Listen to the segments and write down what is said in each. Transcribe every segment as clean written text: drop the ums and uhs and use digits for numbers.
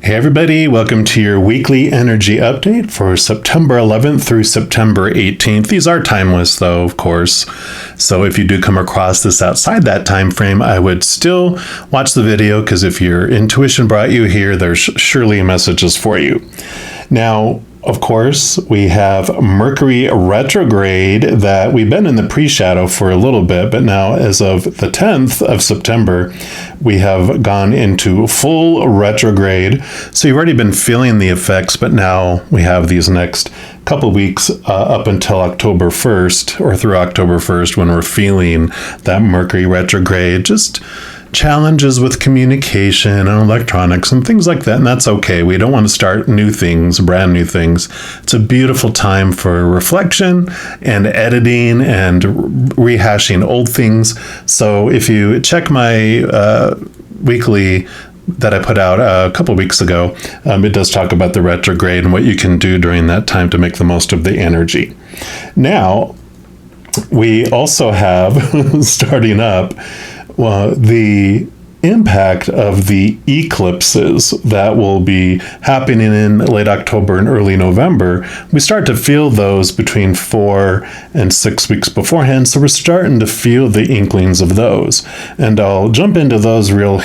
Hey everybody, welcome to your weekly energy update for September 11th through September 18th. These are timeless though, of course. So if you do come across this outside that time frame, I would still watch the video because if your intuition brought you here, there's surely messages for you. Now, of course, we have Mercury retrograde that we've been in the pre-shadow for a little bit, but now as of the 10th of September, we have gone into full retrograde. So you've already been feeling the effects, but now we have these next couple weeks up until October 1st or through October 1st when we're feeling that Mercury retrograde, just challenges with communication and electronics and things like that. And that's okay. We don't want to start new things, brand new things. It's a beautiful time for reflection and editing and rehashing old things. So if you check my weekly that I put out a couple weeks ago, it does talk about the retrograde and what you can do during that time to make the most of the energy. Now, we also have starting up the impact of the eclipses that will be happening in late October and early November. We start to feel those between 4 and 6 weeks beforehand, so we're starting to feel the inklings of those. And I'll jump into those real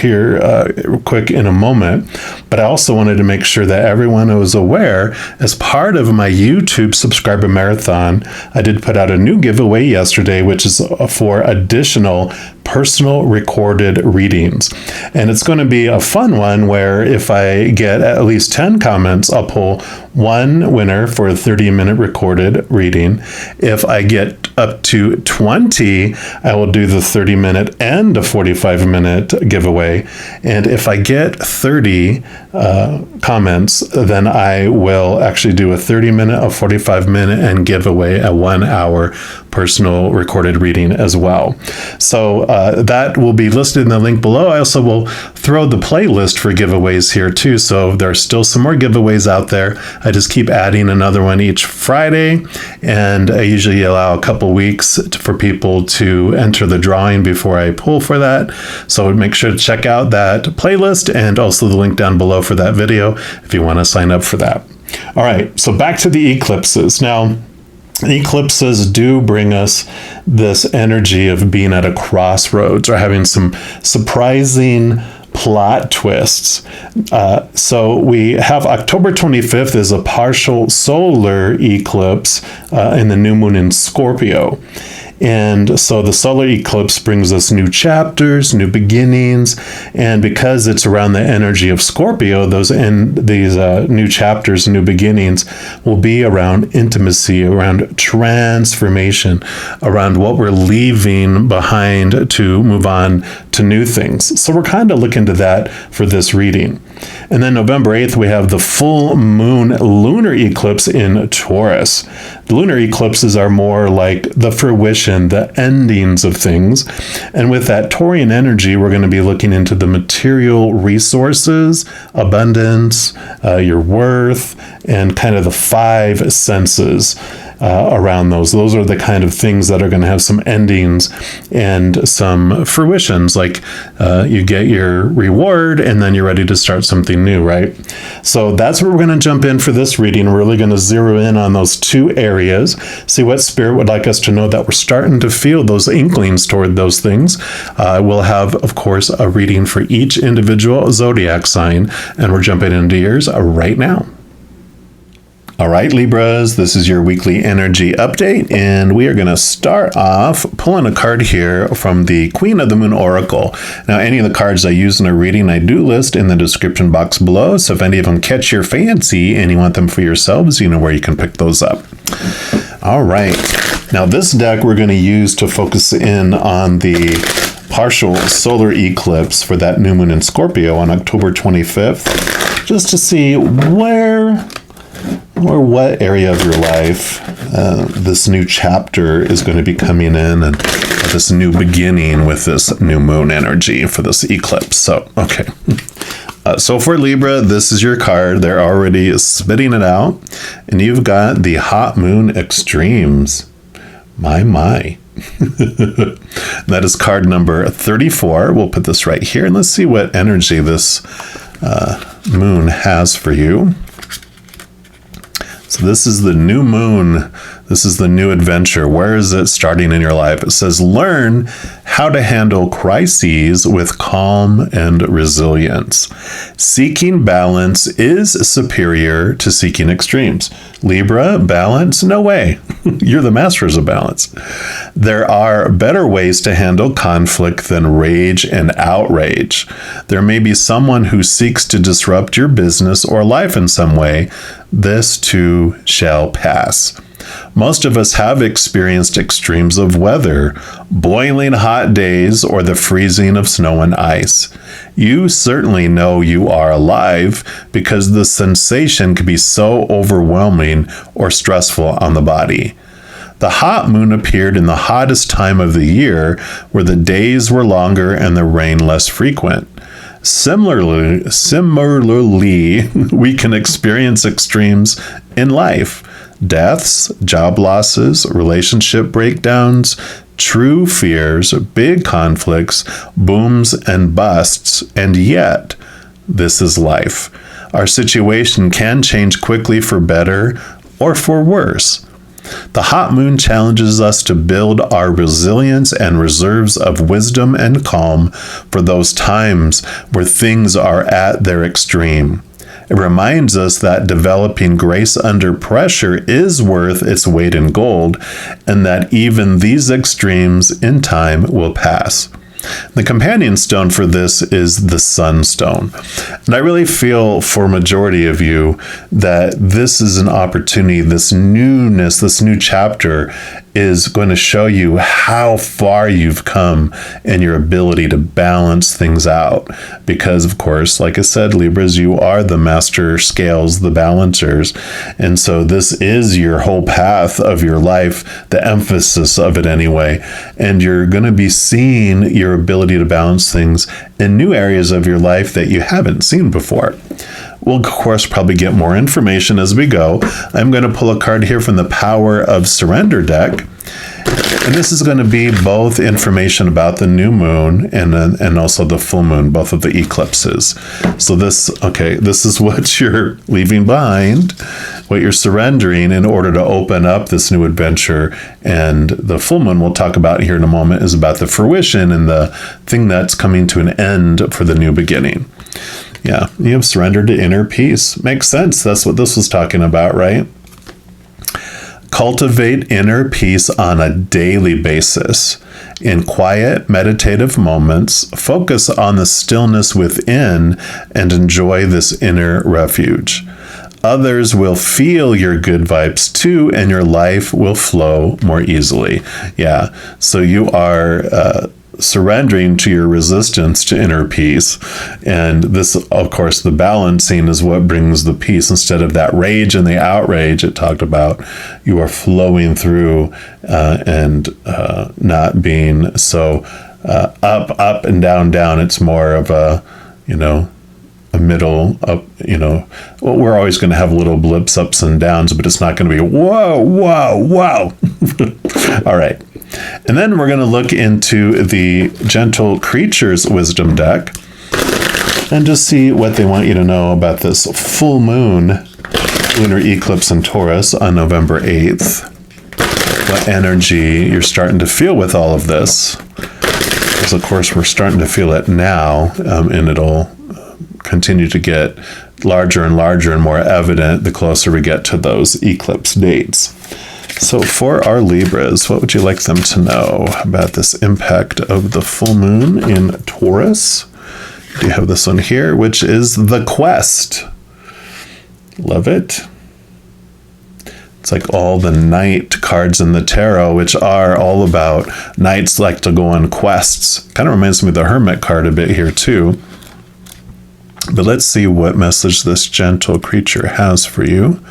quick in a moment, but I also wanted to make sure that everyone was aware, as part of my YouTube subscriber marathon, I did put out a new giveaway yesterday, which is for additional personal recorded readings. And it's going to be a fun one where if I get at least 10 comments, I'll pull one winner for a 30-minute recorded reading. If I get up to 20, I will do the 30-minute and a 45-minute giveaway. And if I get 30 comments, then I will actually do a 30-minute, a 45-minute, and give away a 1-hour personal recorded reading as well. So that will be listed in the link below. I also will throw the playlist for giveaways here too. So there are still some more giveaways out there. I just keep adding another one each Friday, and I usually allow a couple weeks for people to enter the drawing before I pull for that. So make sure to check out that playlist and also the link down below for that video if you want to sign up for that. All right, so back to the eclipses. Now, eclipses do bring us this energy of being at a crossroads or having some surprising plot twists. So we have October 25th is a partial solar eclipse in the new moon in Scorpio. And so the solar eclipse brings us new chapters, new beginnings, and because it's around the energy of Scorpio, these new chapters, new beginnings will be around intimacy, around transformation, around what we're leaving behind to move on to new things. So we're kind of looking to that for this reading. And then November 8th, we have the full moon lunar eclipse in Taurus. The lunar eclipses are more like the fruition, the endings of things. And with that Taurian energy, we're going to be looking into the material resources, abundance, your worth, and kind of the 5 senses around those. Those are the kind of things that are going to have some endings and some fruitions, like you get your reward and then you're ready to start something new, right? So that's where we're going to jump in for this reading. We're really going to zero in on those 2 areas, see what Spirit would like us to know that we're starting to feel those inklings toward those things. We'll have, of course, a reading for each individual zodiac sign, and we're jumping into yours right now. All right, Libras, this is your weekly energy update, and we are going to start off pulling a card here from the Queen of the Moon Oracle. Now, any of the cards I use in a reading, I do list in the description box below, so if any of them catch your fancy and you want them for yourselves, you know where you can pick those up. All right, now this deck we're going to use to focus in on the partial solar eclipse for that new moon in Scorpio on October 25th, just to see where or what area of your life this new chapter is going to be coming in, and this new beginning with this new moon energy for this eclipse. So, okay. So for Libra, this is your card. They're already spitting it out, and you've got the hot moon extremes. My. That is card number 34. We'll put this right here, and let's see what energy this moon has for you. So this is the new moon. This is the new adventure. Where is it starting in your life? It says, learn how to handle crises with calm and resilience. Seeking balance is superior to seeking extremes. Libra, balance? No way. You're the masters of balance. There are better ways to handle conflict than rage and outrage. There may be someone who seeks to disrupt your business or life in some way. This too shall pass. Most of us have experienced extremes of weather, boiling hot days, or the freezing of snow and ice. You certainly know you are alive because the sensation can be so overwhelming or stressful on the body. The hot moon appeared in the hottest time of the year, where the days were longer and the rain less frequent. Similarly, we can experience extremes in life. Deaths, job losses, relationship breakdowns, true fears, big conflicts, booms and busts, and yet, this is life. Our situation can change quickly for better or for worse. The hot moon challenges us to build our resilience and reserves of wisdom and calm for those times where things are at their extreme. It reminds us that developing grace under pressure is worth its weight in gold, and that even these extremes in time will pass. The companion stone for this is the sunstone. And I really feel for majority of you that this is an opportunity, this newness, this new chapter is going to show you how far you've come in your ability to balance things out. Because, of course, like I said, Libras, you are the master scales, the balancers. And so this is your whole path of your life, the emphasis of it anyway. And you're going to be seeing your ability to balance things in new areas of your life that you haven't seen before. We'll, of course, probably get more information as we go. I'm going to pull a card here from the Power of Surrender deck. And this is going to be both information about the new moon and also the full moon, both of the eclipses. So this is what you're leaving behind, what you're surrendering in order to open up this new adventure. And the full moon we'll talk about here in a moment is about the fruition and the thing that's coming to an end for the new beginning. Yeah, you have surrendered to inner peace. Makes sense. That's what this was talking about, right? Cultivate inner peace on a daily basis. In quiet, meditative moments, focus on the stillness within and enjoy this inner refuge. Others will feel your good vibes too, and your life will flow more easily. Yeah, so you are surrendering to your resistance to inner peace. And this, of course, the balancing is what brings the peace. Instead of that rage and the outrage it talked about, you are flowing through and not being so up and down. It's more of a middle up, well, we're always going to have little blips, ups and downs, but it's not going to be whoa. All right. And then we're going to look into the Gentle Creatures Wisdom deck and just see what they want you to know about this full moon lunar eclipse in Taurus on November 8th. What energy you're starting to feel with all of this. Because, of course, we're starting to feel it now, and it'll continue to get larger and larger and more evident the closer we get to those eclipse dates. So for our Libras, what would you like them to know about this impact of the full moon in Taurus? You have this one here, which is the quest. Love it. It's like all the knight cards in the tarot, which are all about knights like to go on quests. Kind of reminds me of the hermit card a bit here too. But let's see what message this gentle creature has for you.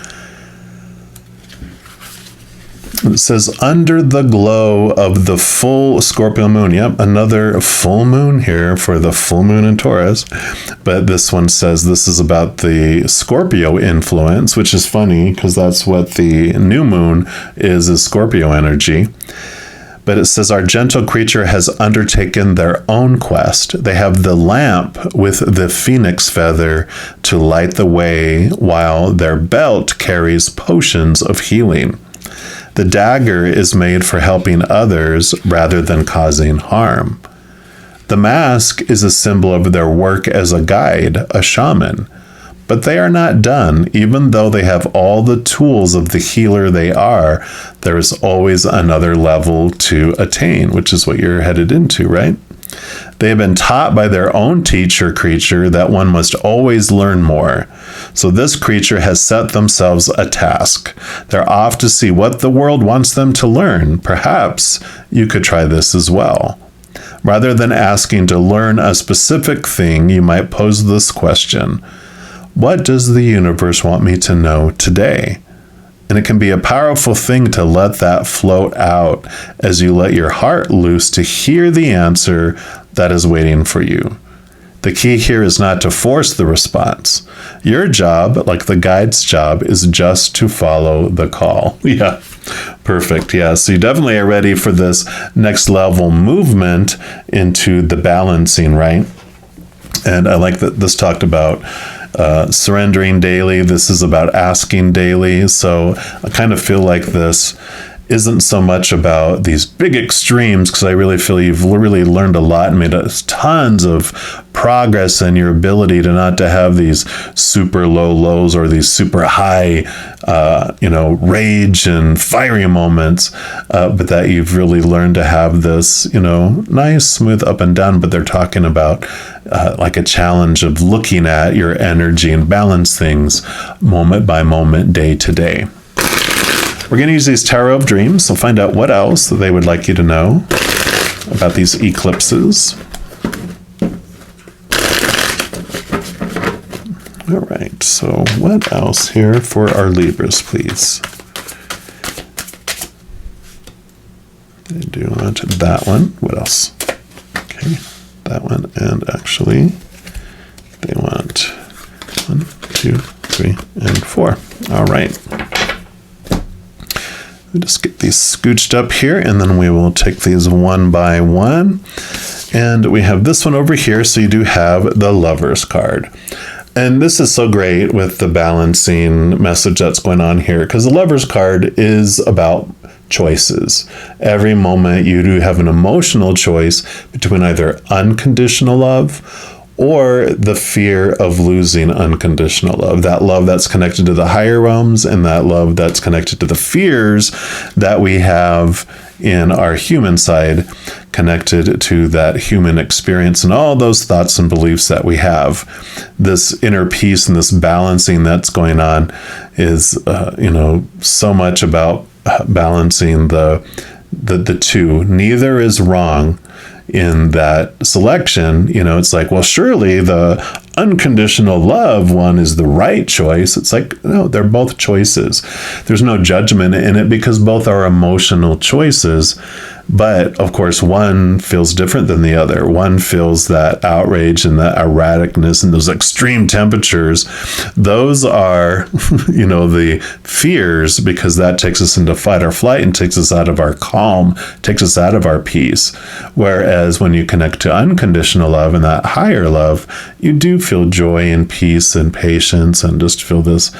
It says, under the glow of the full Scorpio moon. Yep, another full moon here for the full moon in Taurus. But this one says this is about the Scorpio influence, which is funny because that's what the new moon is Scorpio energy. But it says our gentle creature has undertaken their own quest. They have the lamp with the phoenix feather to light the way, while their belt carries potions of healing. The dagger is made for helping others rather than causing harm. The mask is a symbol of their work as a guide, a shaman. But they are not done. Even though they have all the tools of the healer they are, there is always another level to attain, which is what you're headed into, right? They have been taught by their own teacher creature that one must always learn more. So this creature has set themselves a task. They're off to see what the world wants them to learn. Perhaps you could try this as well. Rather than asking to learn a specific thing, you might pose this question: what does the universe want me to know today? And it can be a powerful thing to let that float out as you let your heart loose to hear the answer that is waiting for you. The key here is not to force the response. Your job, like the guide's job, is just to follow the call. Yeah, perfect. Yeah, so you definitely are ready for this next level movement into the balancing, right? And I like that this talked about surrendering daily. This is about asking daily. So I kind of feel like this isn't so much about these big extremes, because I really feel you've really learned a lot and made tons of progress in your ability to not to have these super low lows or these super high, rage and fiery moments, but that you've really learned to have this, nice, smooth up and down. But they're talking about like a challenge of looking at your energy and balance things moment by moment, day to day. We're going to use these Tarot of Dreams. So find out what else they would like you to know about these eclipses. All right, so what else here for our Libras, please? I do want that one. What else? Okay, that one. And actually, they want 1, 2, 3, and 4. All right. We'll just get these scooched up here, and then we will take these one by one. And we have this one over here, so you do have the Lover's card. And this is so great with the balancing message that's going on here, because the Lover's card is about choices. Every moment you do have an emotional choice between either unconditional love or the fear of losing unconditional love. That love that's connected to the higher realms, and that love that's connected to the fears that we have in our human side, connected to that human experience and all those thoughts and beliefs that we have. This inner peace and this balancing that's going on is, so much about balancing the two. Neither is wrong in that selection. It's like, well, surely the unconditional love one is the right choice. It's like, no, they're both choices. There's no judgment in it, because both are emotional choices. But of course, one feels different than the other. One feels that outrage and that erraticness and those extreme temperatures. Those are, the fears, because that takes us into fight or flight and takes us out of our calm, takes us out of our peace. Whereas when you connect to unconditional love and that higher love, you do feel joy and peace and patience and just feel this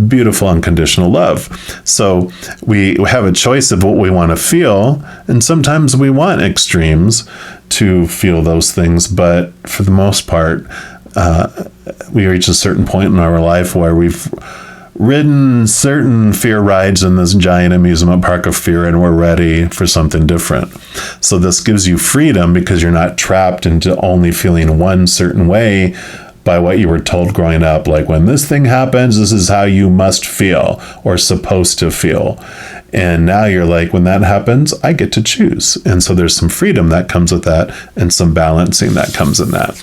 beautiful unconditional love. So we have a choice of what we want to feel, and sometimes we want extremes to feel those things, but for the most part, we reach a certain point in our life where we've ridden certain fear rides in this giant amusement park of fear, and we're ready for something different. So this gives you freedom, because you're not trapped into only feeling one certain way by what you were told growing up, like, when this thing happens, this is how you must feel or supposed to feel. And now you're like, when that happens, I get to choose. And so there's some freedom that comes with that, and some balancing that comes in that.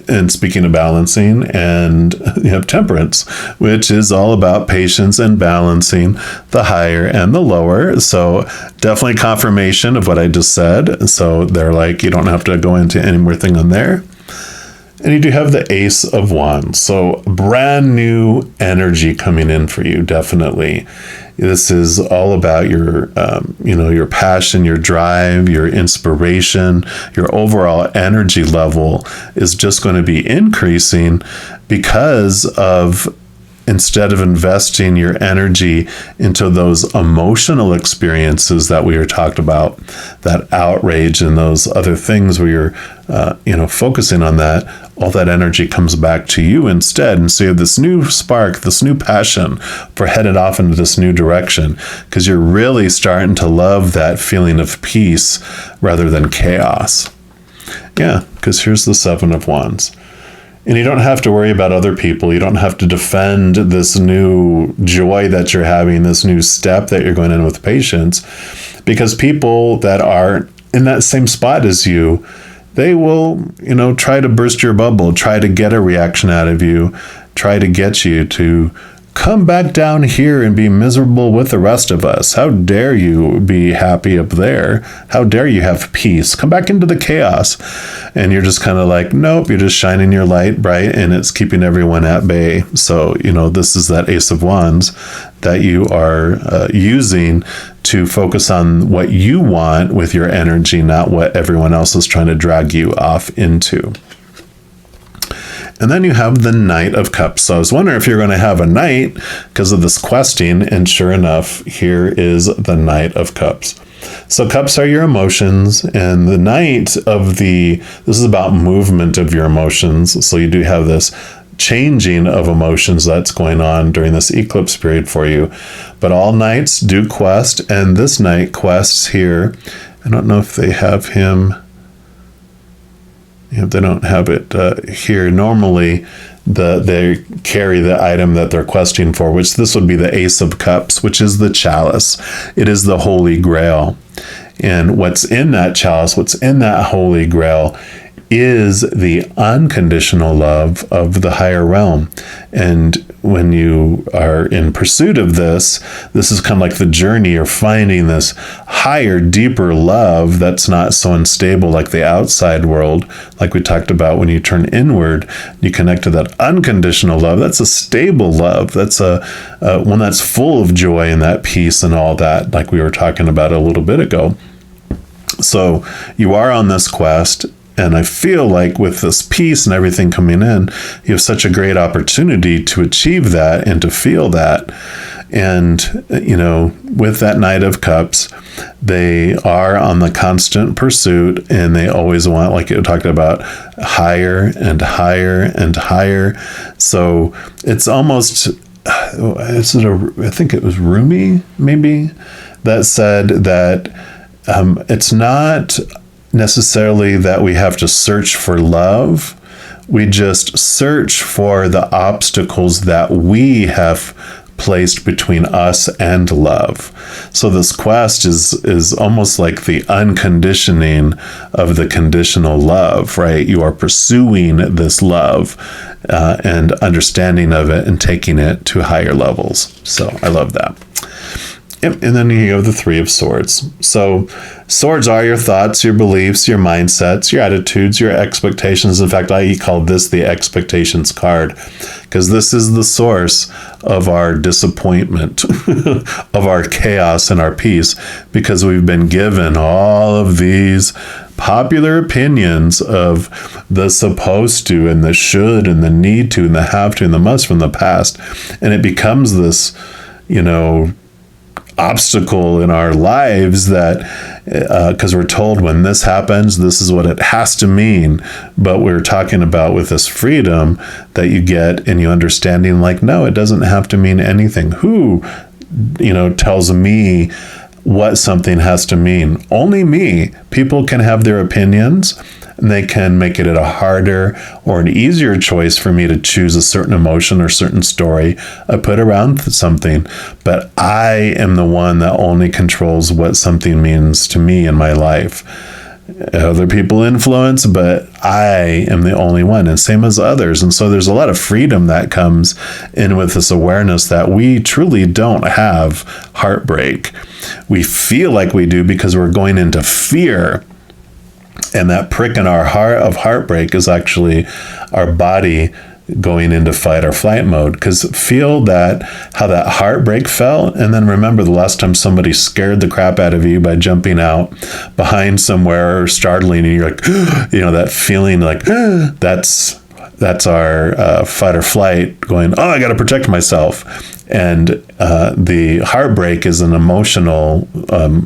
And speaking of balancing, and you have temperance, which is all about patience and balancing the higher and the lower. So definitely confirmation of what I just said. So they're like, you don't have to go into any more thing on there. And you do have the Ace of Wands. So brand new energy coming in for you, definitely. This is all about your, your passion, your drive, your inspiration, your overall energy level is just going to be increasing because of, instead of investing your energy into those emotional experiences that we were talked about, that outrage and those other things where you're, focusing on that, all that energy comes back to you instead. And so you have this new spark, this new passion for headed off into this new direction, because you're really starting to love that feeling of peace rather than chaos. Yeah, because here's the Seven of Wands. And you don't have to worry about other people. You don't have to defend this new joy that you're having, this new step that you're going in with patience, because people that are in that same spot as you, they will, try to burst your bubble, try to get a reaction out of you, try to get you to come back down here and be miserable with the rest of us. How dare you be happy up there? How dare you have peace? Come back into the chaos. And you're just kind of like, nope, you're just shining your light bright and it's keeping everyone at bay. So, this is that Ace of Wands that you are using to focus on what you want with your energy, not what everyone else is trying to drag you off into. And then you have the Knight of Cups. So I was wondering if you're going to have a knight because of this questing. And sure enough, here is the Knight of Cups. So cups are your emotions, and the Knight this is about movement of your emotions. So you do have this changing of emotions that's going on during this eclipse period for you. But all knights do quest, and this knight quests here. I don't know if they have him. They don't have it here. Normally, they carry the item that they're questing for, which this would be the Ace of Cups, which is the chalice. It is the Holy Grail. And what's in that chalice, what's in that Holy Grail is the unconditional love of the higher realm. And when you are in pursuit of this is kind of like the journey. You're finding this higher, deeper love that's not so unstable like the outside world. Like we talked about, when you turn inward, you connect to that unconditional love. That's a stable love. That's a one that's full of joy and that peace and all that, like we were talking about a little bit ago. So you are on this quest. And I feel like with this peace and everything coming in, you have such a great opportunity to achieve that and to feel that. And, with that Knight of Cups, they are on the constant pursuit, and they always want, like you talked about, higher and higher and higher. So it's almost, I think it was Rumi, maybe, that said that it's not necessarily that we have to search for love. We just search for the obstacles that we have placed between us and love. So this quest is almost like the unconditioning of the conditional love, right? You are pursuing this love and understanding of it and taking it to higher levels. So I love that. Yep. And then you have the Three of Swords. So swords are your thoughts, your beliefs, your mindsets, your attitudes, your expectations. In fact, I call this the expectations card, because this is the source of our disappointment, of our chaos and our peace, because we've been given all of these popular opinions of the supposed to and the should and the need to and the have to and the must from the past. And it becomes this, obstacle in our lives that because we're told when this happens, this is what it has to mean. But we're talking about with this freedom that you get and you understanding, like, no, it doesn't have to mean anything. Who, tells me what something has to mean? Only me. People can have their opinions, and they can make it a harder or an easier choice for me to choose a certain emotion or certain story I put around something. But I am the one that only controls what something means to me in my life. Other people influence, but I am the only one, and same as others. And so there's a lot of freedom that comes in with this awareness that we truly don't have heartbreak. We feel like we do because we're going into fear And that prick in our heart of heartbreak is actually our body going into fight or flight mode. Because feel that, how that heartbreak felt, and then remember the last time somebody scared the crap out of you by jumping out behind somewhere or startling you, you're like, that feeling like, that's our fight or flight going, oh, I got to protect myself. And the heartbreak is an emotional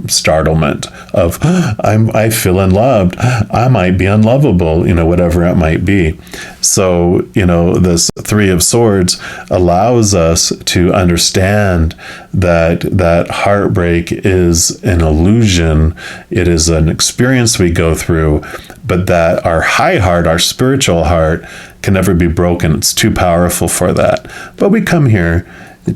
startlement of, I feel unloved. I might be unlovable, whatever it might be. So, this Three of Swords allows us to understand that heartbreak is an illusion. It is an experience we go through, but that our high heart, our spiritual heart, can never be broken. It's too powerful for that. But we come here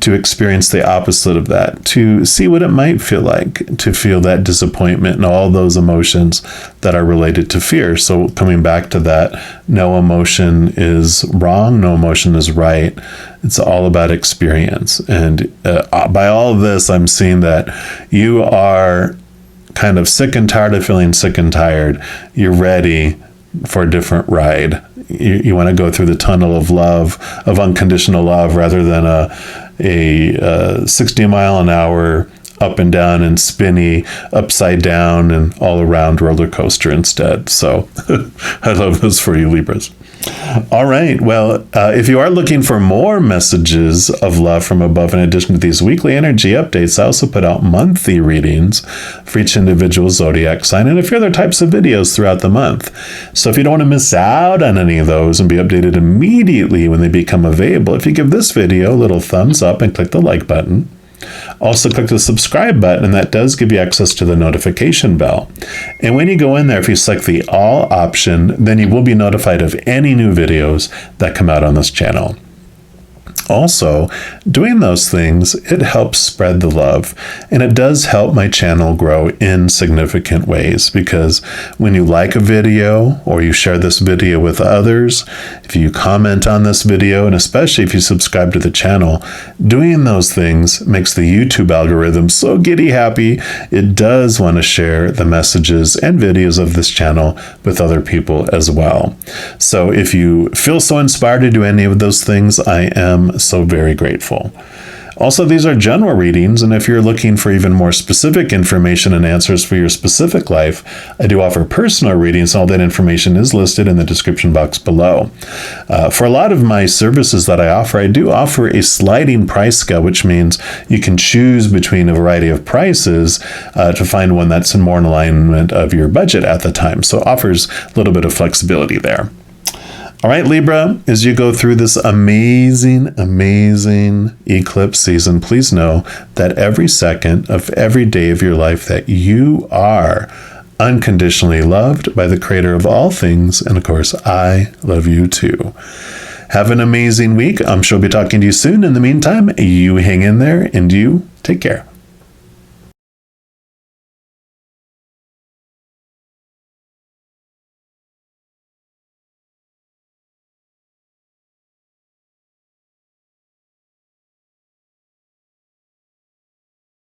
to experience the opposite of that, to see what it might feel like, to feel that disappointment and all those emotions that are related to fear. So coming back to that, no emotion is wrong, no emotion is right. It's all about experience. And by all of this, I'm seeing that you are kind of sick and tired of feeling sick and tired. You're ready for a different ride. You want to go through the tunnel of love, of unconditional love, rather than a 60 mile an hour up and down and spinny, upside down and all around roller coaster instead. So I love those for you, Libras. All right. Well, if you are looking for more messages of love from above, in addition to these weekly energy updates, I also put out monthly readings for each individual zodiac sign and a few other types of videos throughout the month. So if you don't want to miss out on any of those and be updated immediately when they become available, if you give this video a little thumbs up and click the like button, also click the subscribe button, and that does give you access to the notification bell. And when you go in there, if you select the all option, then you will be notified of any new videos that come out on this channel. Also, doing those things, it helps spread the love, and it does help my channel grow in significant ways, because when you like a video or you share this video with others, if you comment on this video, and especially if you subscribe to the channel, doing those things makes the YouTube algorithm so giddy happy. It does want to share the messages and videos of this channel with other people as well. So if you feel so inspired to do any of those things, I am so very grateful. Also, these are general readings, and if you're looking for even more specific information and answers for your specific life, I do offer personal readings. All that information is listed in the description box below. For a lot of my services that I do offer a sliding price scale, which means you can choose between a variety of prices to find one that's more in alignment of your budget at the time. So it offers a little bit of flexibility there. All right, Libra, as you go through this amazing, amazing eclipse season, please know that every second of every day of your life that you are unconditionally loved by the creator of all things. And of course, I love you too. Have an amazing week. I'm sure I'll be talking to you soon. In the meantime, you hang in there and you take care.